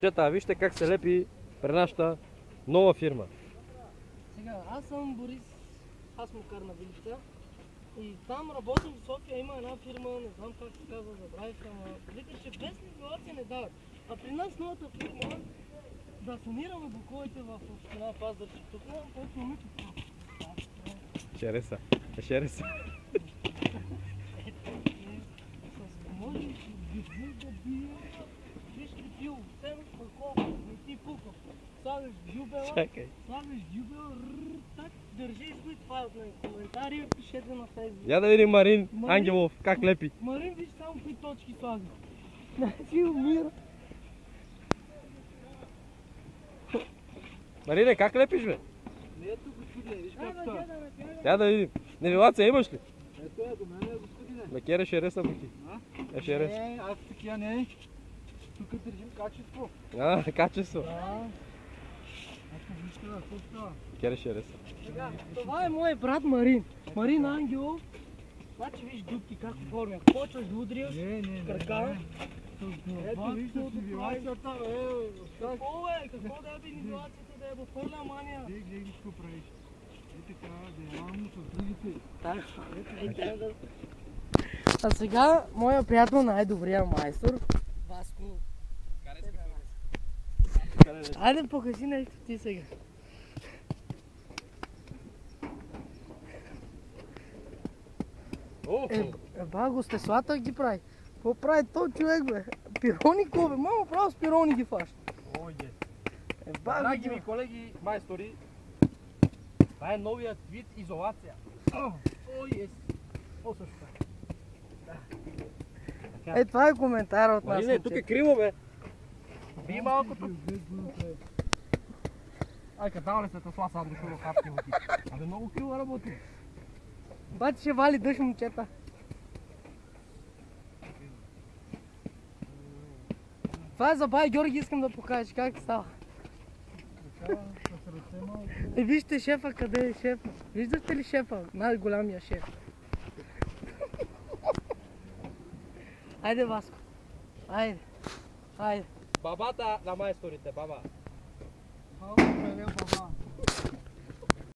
Чета, вижте как се лепи при нашата нова фирма. Сега, аз съм Борис, аз му карна вилища и там работим в София, има една фирма, не знам как се казва, забравих, ама викаш, че без нивелация не дават. А при нас новата фирма да санираме блоковете в община Пазарджик. Тук нямам колко момиче. Шереса. Може да бие, виж ли бил, все колко, не ти пукам. Слагаш дюбела, так, държи и стои това на коментари, пишете на фейсбук. Я да видим Марин Ангелов как лепи. Марин, виж само какви точки слага. Значи умира. Марине, как лепиш, бе? Не ето господине, виж как става. Я да видим. Нивелация имаш ли? Ето е до мене, господине. Бекере шереса бути. Шерес. Не, аз такива не. Тук държим качество. Качество. Ако виж това, какво става? Бекере шереса. Сега, това е мой брат Марин. Марин Ангелов. Значи виж дупки как оформя. Почваш да удряш крака. Ето виждаш нивелацията, Какво е? Какво да е нивелацията да е в пълна мания? Гледай какво правиш. И така, диаманно с другите. А сега, моя приятел, най-добрия майстор, Васко. Айде покажи нещо ти сега. Еба, гостеслата ги прави. Какво прави този човек, бе? Пирони ко, бе? Мамо, право с пирони ги фаща. Драги ми колеги, майстори, това е новият вид изолация. Е, това е коментар от нас. Марине, тук е криво, бе. Би малко тук. Ай, катава ли се тъсла сам дошъл в хапки води? Абе, много криво работи. Бати ще вали дъжд, момчета. Това е за бай Георги, искам да покажеш как става. Е, вижте шефа, къде е шефа. Виждате ли шефа? Най-голямия шеф. Айде, Васко. Айде. Бабата на майсторите, баба. Малко превел баба.